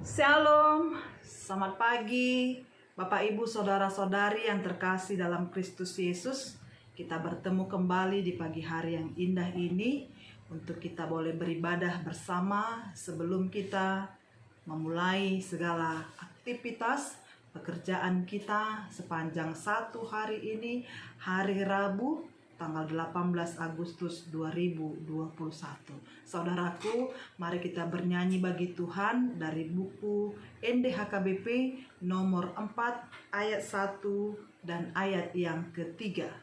Shalom, selamat pagi Bapak Ibu Saudara-saudari yang terkasih dalam Kristus Yesus. Kita bertemu kembali di pagi hari yang indah ini untuk kita boleh beribadah bersama sebelum kita memulai segala aktivitas pekerjaan kita sepanjang satu hari ini, hari Rabu tanggal 18 Agustus 2021. Saudaraku, mari kita bernyanyi bagi Tuhan dari buku NDHKBP nomor 4 ayat 1 dan ayat yang ketiga.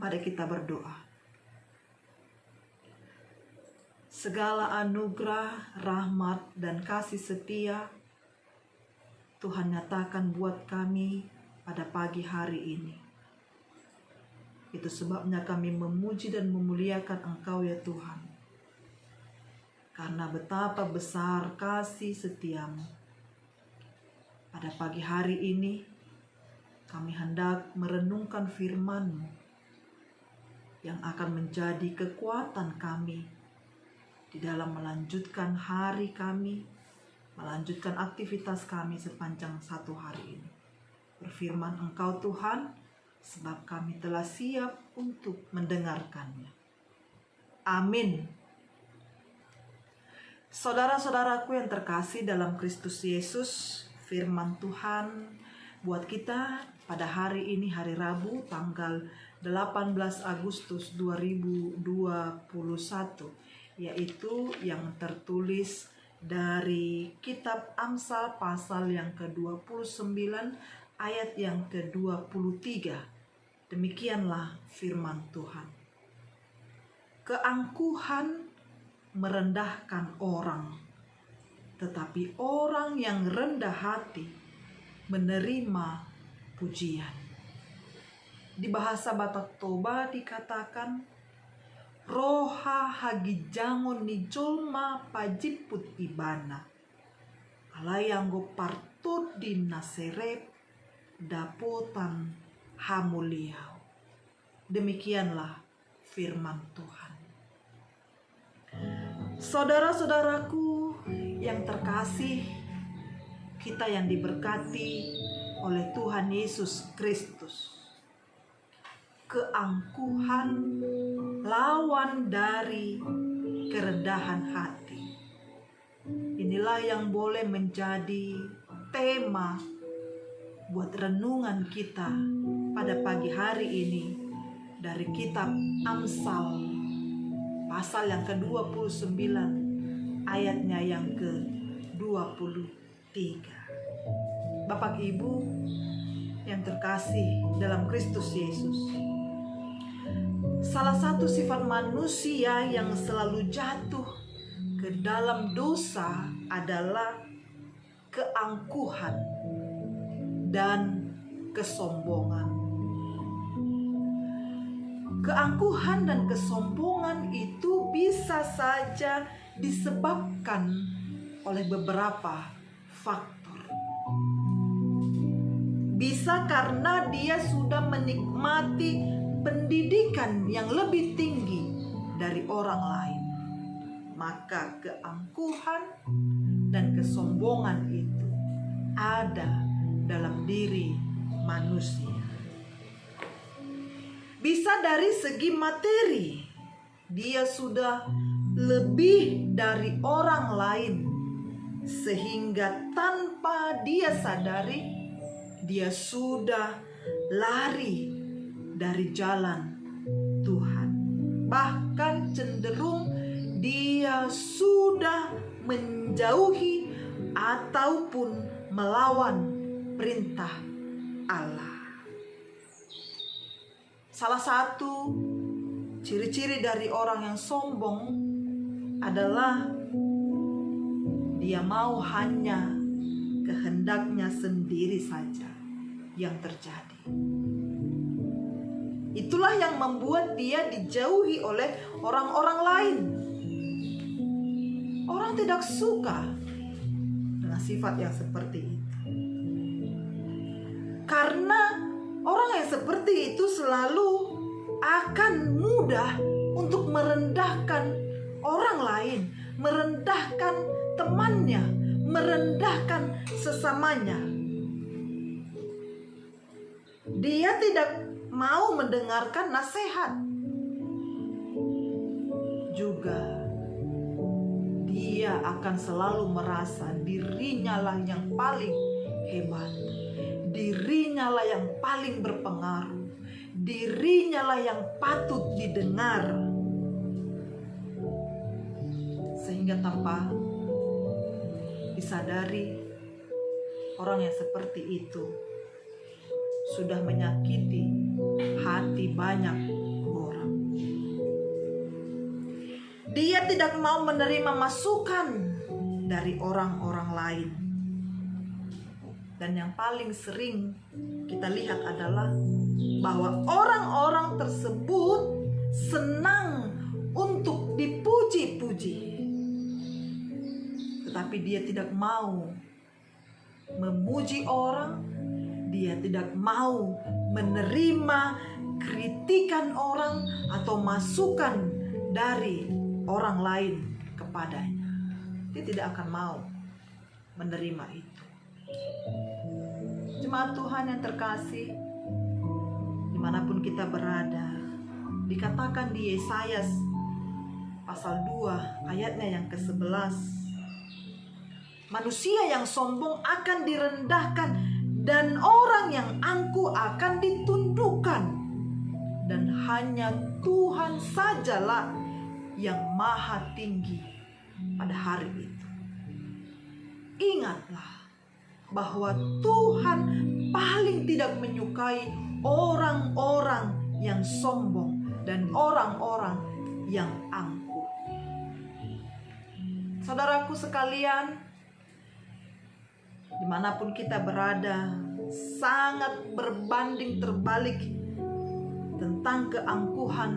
Mari kita berdoa. Segala anugerah, rahmat, dan kasih setia Tuhan nyatakan buat kami pada pagi hari ini. Itu sebabnya kami memuji dan memuliakan Engkau ya Tuhan. Karena betapa besar kasih setiamu. Pada pagi hari ini kami hendak merenungkan firman-Mu yang akan menjadi kekuatan kami di dalam melanjutkan hari kami, melanjutkan aktivitas kami sepanjang satu hari ini. Berfirman Engkau Tuhan, sebab kami telah siap untuk mendengarkannya. Amin. Saudara-saudaraku yang terkasih dalam Kristus Yesus, firman Tuhan buat kita pada hari ini, hari Rabu tanggal 18 Agustus 2021, yaitu yang tertulis dari kitab Amsal pasal yang ke-29 ayat yang ke-23. Demikianlah firman Tuhan. Keangkuhan merendahkan orang, tetapi orang yang rendah hati menerima pujian. Di bahasa Batak Toba dikatakan, roha hagijangon ni jolma pajiput ibana, alayanggo partut di naserep dapotan hamuliau. Demikianlah firman Tuhan. Saudara-saudaraku yang terkasih, kita yang diberkati oleh Tuhan Yesus Kristus, keangkuhan lawan dari kerendahan hati. Inilah yang boleh menjadi tema buat renungan kita pada pagi hari ini dari kitab Amsal pasal yang ke-29 ayatnya yang ke-23. Bapak Ibu yang terkasih dalam Kristus Yesus, salah satu sifat manusia yang selalu jatuh ke dalam dosa adalah keangkuhan dan kesombongan. Keangkuhan dan kesombongan itu bisa saja disebabkan oleh beberapa faktor. Bisa karena dia sudah menikmati pendidikan yang lebih tinggi dari orang lain. Maka keangkuhan dan kesombongan itu ada dalam diri manusia. Bisa dari segi materi, dia sudah lebih dari orang lain, sehingga tanpa dia sadari, dia sudah lari dari jalan Tuhan. Bahkan cenderung dia sudah menjauhi ataupun melawan perintah Allah. Salah satu ciri-ciri dari orang yang sombong adalah dia mau hanya kehendaknya sendiri saja yang terjadi. Itulah yang membuat dia dijauhi oleh orang-orang lain. Orang tidak suka dengan sifat yang seperti itu. Karena orang yang seperti itu selalu akan mudah untuk merendahkan orang lain, merendahkan temannya, merendahkan sesamanya. Dia tidak mau mendengarkan nasihat. Juga dia akan selalu merasa dirinya lah yang paling hebat. Dirinya lah yang paling berpengaruh. Dirinya lah yang patut didengar. Sehingga tanpa disadari, orang yang seperti itu sudah menyakiti hati banyak orang. Dia tidak mau menerima masukan dari orang-orang lain. Dan yang paling sering kita lihat adalah bahwa orang-orang tersebut senang untuk dipuji-puji. Tetapi dia tidak mau memuji orang, dia tidak mau menerima kritikan orang atau masukan dari orang lain kepadanya. Dia tidak akan mau menerima itu. Jemaat Tuhan yang terkasih, dimanapun kita berada, dikatakan di Yesaya pasal 2 ayatnya yang ke-11, manusia yang sombong akan direndahkan dan orang yang angkuh akan ditundukkan, dan hanya Tuhan sajalah yang maha tinggi pada hari itu. Ingatlah bahwa Tuhan paling tidak menyukai orang-orang yang sombong dan orang-orang yang angkuh. Saudaraku sekalian, dimanapun kita berada, sangat berbanding terbalik tentang keangkuhan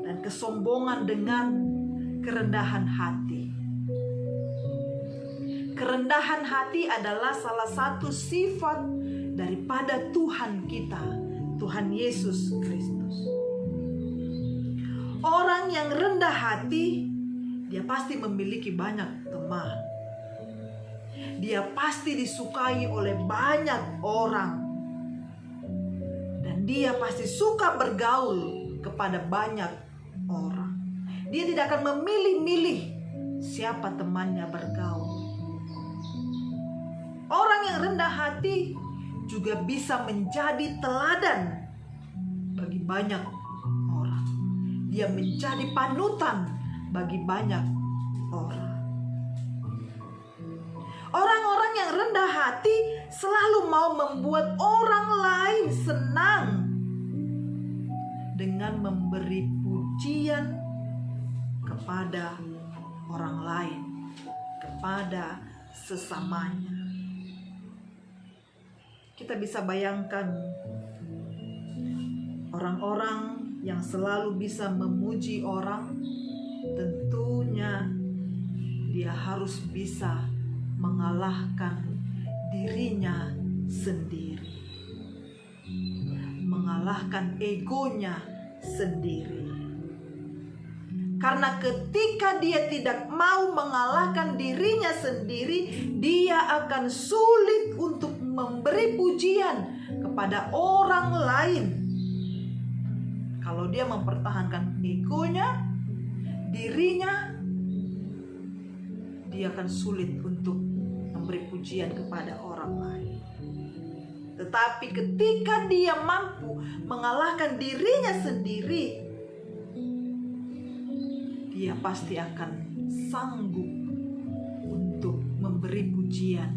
dan kesombongan dengan kerendahan hati. Kerendahan hati adalah salah satu sifat daripada Tuhan kita, Tuhan Yesus Kristus. Orang yang rendah hati, dia pasti memiliki banyak teman. Dia pasti disukai oleh banyak orang. Dan dia pasti suka bergaul kepada banyak orang. Dia tidak akan memilih-milih siapa temannya bergaul. Orang yang rendah hati juga bisa menjadi teladan bagi banyak orang. Dia menjadi panutan bagi banyak orang. Orang-orang yang rendah hati selalu mau membuat orang lain senang dengan dengan memberi pujian kepada orang lain, kepada sesamanya. Kita bisa bayangkan orang-orang yang selalu bisa memuji orang, tentunya dia harus bisa mengalahkan dirinya sendiri, mengalahkan egonya sendiri. Karena ketika dia tidak mau mengalahkan dirinya sendiri, dia akan sulit untuk memberi pujian kepada orang lain. Kalau dia mempertahankan egonya, dirinya, dia akan sulit untuk memberi pujian kepada orang lain. Tetapi ketika dia mampu mengalahkan dirinya sendiri, dia pasti akan sanggup untuk memberi pujian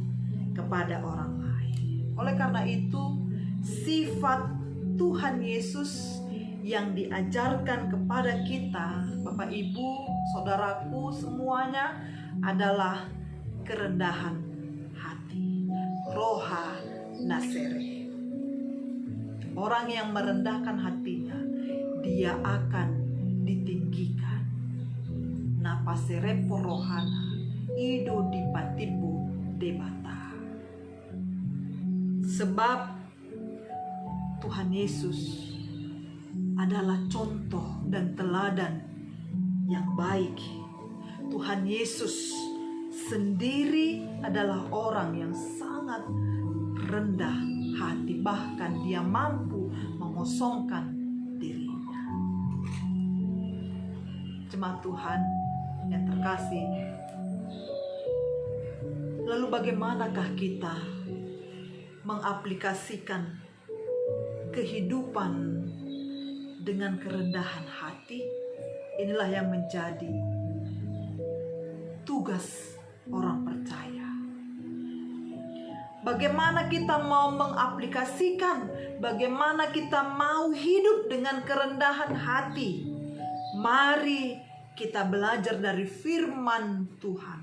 kepada orang lain. Oleh karena itu, sifat Tuhan Yesus yang diajarkan kepada kita, Bapak Ibu, saudaraku semuanya, adalah kerendahan hati. Roha Nasere. Orang yang merendahkan hatinya, dia akan ditinggikan. Napasere porohana ido dipatibu debata. Sebab Tuhan Yesus adalah contoh dan teladan yang baik. Tuhan Yesus sendiri adalah orang yang sangat rendah hati, bahkan dia mampu mengosongkan dirinya. Jemaat Tuhan yang terkasih, lalu bagaimanakah kita mengaplikasikan kehidupan dengan kerendahan hati? Inilah yang menjadi tugas orang percaya. Bagaimana kita mau mengaplikasikan, bagaimana kita mau hidup dengan kerendahan hati? Mari kita belajar dari firman Tuhan.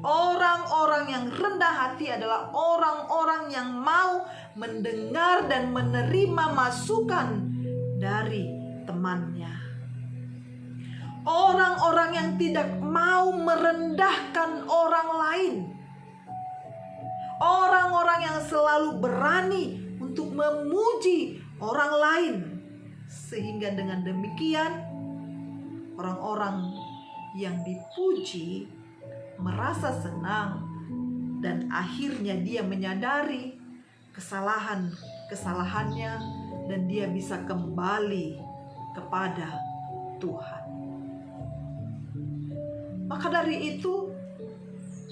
Orang-orang yang rendah hati adalah orang-orang yang mau mendengar dan menerima masukan dari temannya. Orang-orang yang tidak mau merendahkan orang lain. Orang-orang yang selalu berani untuk memuji orang lain. Sehingga dengan demikian, orang-orang yang dipuji merasa senang, dan akhirnya dia menyadari kesalahannya, dan dia bisa kembali kepada Tuhan. Maka dari itu,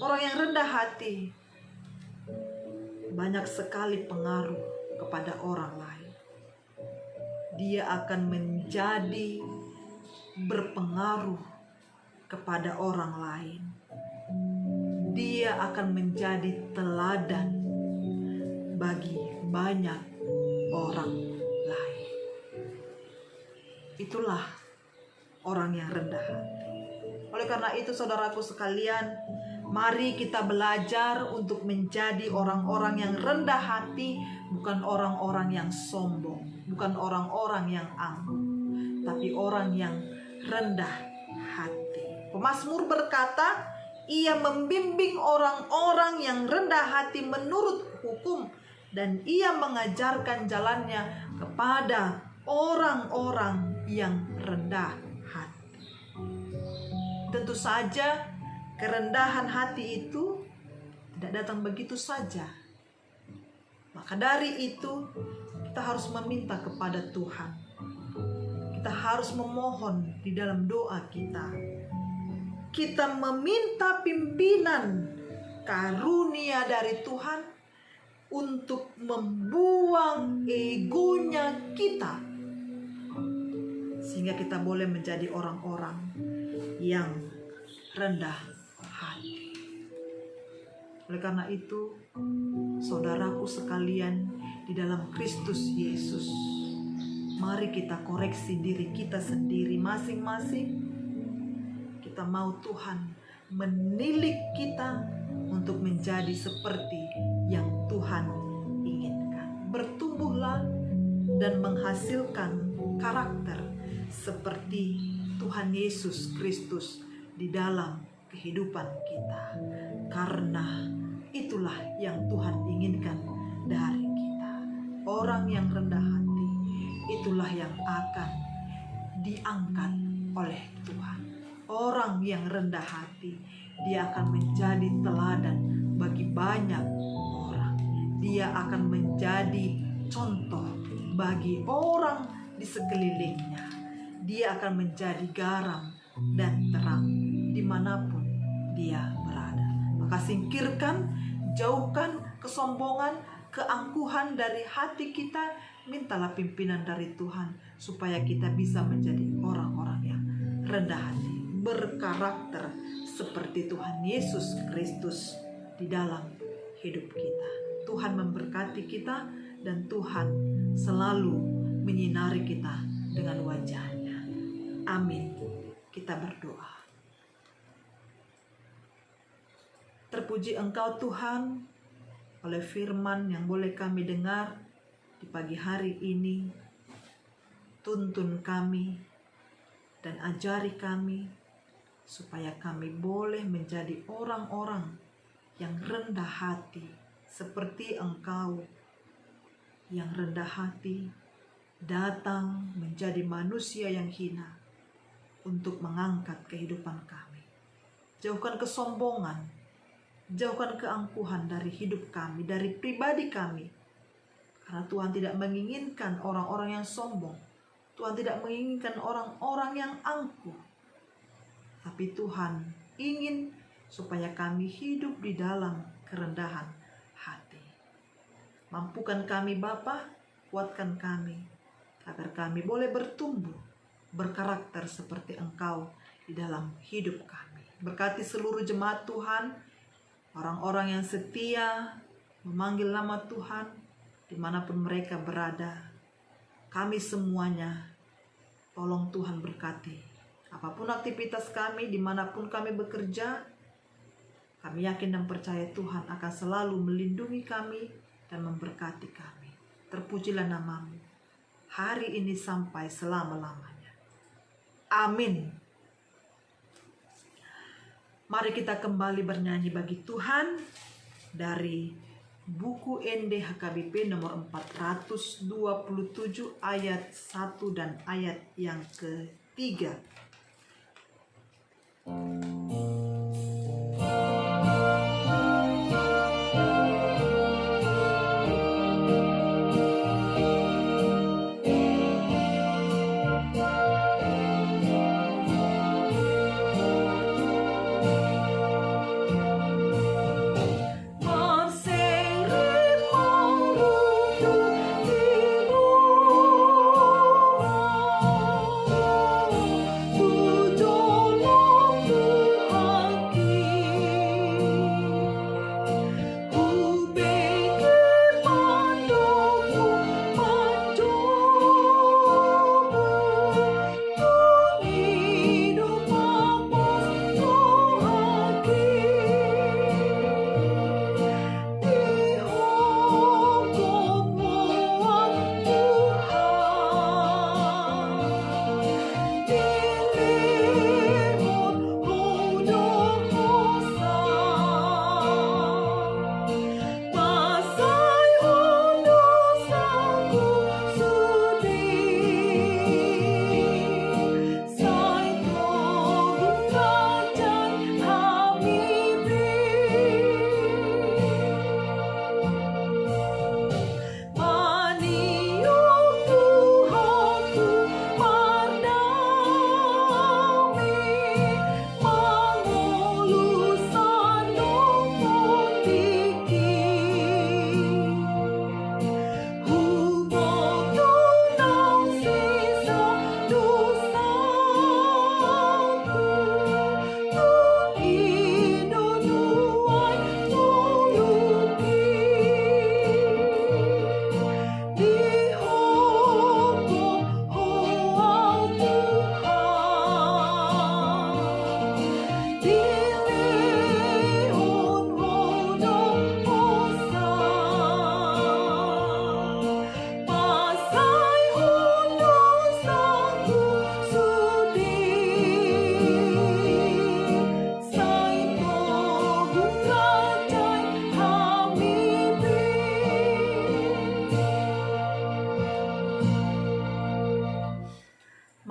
orang yang rendah hati banyak sekali pengaruh kepada orang lain. Dia akan menjadi berpengaruh kepada orang lain. Dia akan menjadi teladan bagi banyak orang lain. Itulah orang yang rendah hati. Oleh karena itu, saudaraku sekalian, mari kita belajar untuk menjadi orang-orang yang rendah hati, bukan orang-orang yang sombong, bukan orang-orang yang angkuh, tapi orang yang rendah hati. Pemazmur berkata, ia membimbing orang-orang yang rendah hati menurut hukum, dan ia mengajarkan jalannya kepada orang-orang yang rendah hati. Tentu saja kerendahan hati itu tidak datang begitu saja. Maka dari itu kita harus meminta kepada Tuhan. Kita harus memohon di dalam doa kita. Kita meminta pimpinan karunia dari Tuhan untuk membuang egonya kita, sehingga kita boleh menjadi orang-orang yang rendah hati. Oleh karena itu, saudaraku sekalian di dalam Kristus Yesus, mari Mari kita koreksi diri kita sendiri masing-masing. Kita mau Tuhan menilik kita untuk menjadi seperti yang Tuhan inginkan. Bertumbuhlah dan menghasilkan karakter seperti Tuhan Yesus Kristus di dalam kehidupan kita. Karena itulah yang Tuhan inginkan dari kita. Orang yang rendah hati, itulah yang akan diangkat oleh Tuhan. Orang yang rendah hati, dia akan menjadi teladan bagi banyak orang. Dia akan menjadi contoh bagi orang di sekelilingnya. Dia akan menjadi garam dan terang dimanapun dia berada. Maka singkirkan, jauhkan kesombongan, keangkuhan dari hati kita. Mintalah pimpinan dari Tuhan supaya kita bisa menjadi orang-orang yang rendah hati, berkarakter seperti Tuhan Yesus Kristus di dalam hidup kita. Tuhan memberkati kita dan Tuhan selalu menyinari kita dengan wajah-Nya. Amin. Kita berdoa. Terpuji Engkau Tuhan oleh firman yang boleh kami dengar di pagi hari ini. Tuntun kami dan ajari kami supaya kami boleh menjadi orang-orang yang rendah hati seperti Engkau yang rendah hati datang menjadi manusia yang hina untuk mengangkat kehidupan kami. Jauhkan kesombongan, jauhkan keangkuhan dari hidup kami, dari pribadi kami. Karena Tuhan tidak menginginkan orang-orang yang sombong. Tuhan tidak menginginkan orang-orang yang angkuh. Tapi Tuhan ingin supaya kami hidup di dalam kerendahan hati. Mampukan kami Bapa, kuatkan kami, agar kami boleh bertumbuh, berkarakter seperti Engkau di dalam hidup kami. Berkati seluruh jemaat Tuhan, orang-orang yang setia, memanggil nama Tuhan, dimanapun mereka berada. Kami semuanya, tolong Tuhan berkati. Apapun aktivitas kami, dimanapun kami bekerja, kami yakin dan percaya Tuhan akan selalu melindungi kami dan memberkati kami. Terpujilah nama-Mu hari ini sampai selama-lamanya. Amin. Mari kita kembali bernyanyi bagi Tuhan dari buku ND HKBP nomor 427 ayat 1 dan ayat yang ketiga.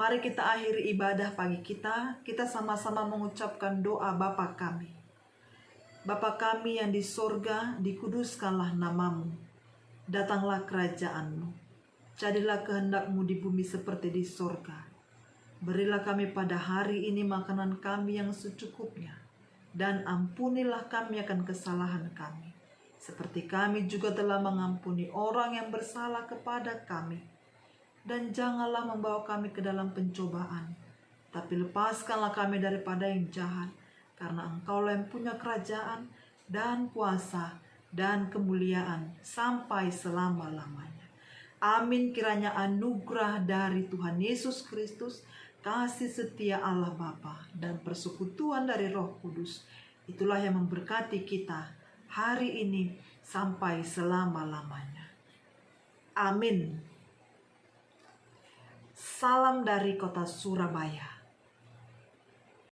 Mari kita akhiri ibadah pagi kita. Kita sama-sama mengucapkan doa Bapa kami. Bapa kami yang di sorga, dikuduskanlah namamu. Datanglah kerajaanmu. Jadilah kehendak-mu di bumi seperti di sorga. Berilah kami pada hari ini makanan kami yang secukupnya. Dan ampunilah kami akan kesalahan kami. Seperti kami juga telah mengampuni orang yang bersalah kepada kami. Dan janganlah membawa kami ke dalam pencobaan. Tapi lepaskanlah kami daripada yang jahat. Karena Engkaulah yang punya kerajaan dan kuasa dan kemuliaan sampai selama-lamanya. Amin. Kiranya anugerah dari Tuhan Yesus Kristus, kasih setia Allah Bapa, dan persekutuan dari Roh Kudus, itulah yang memberkati kita hari ini sampai selama-lamanya. Amin. Salam dari kota Surabaya.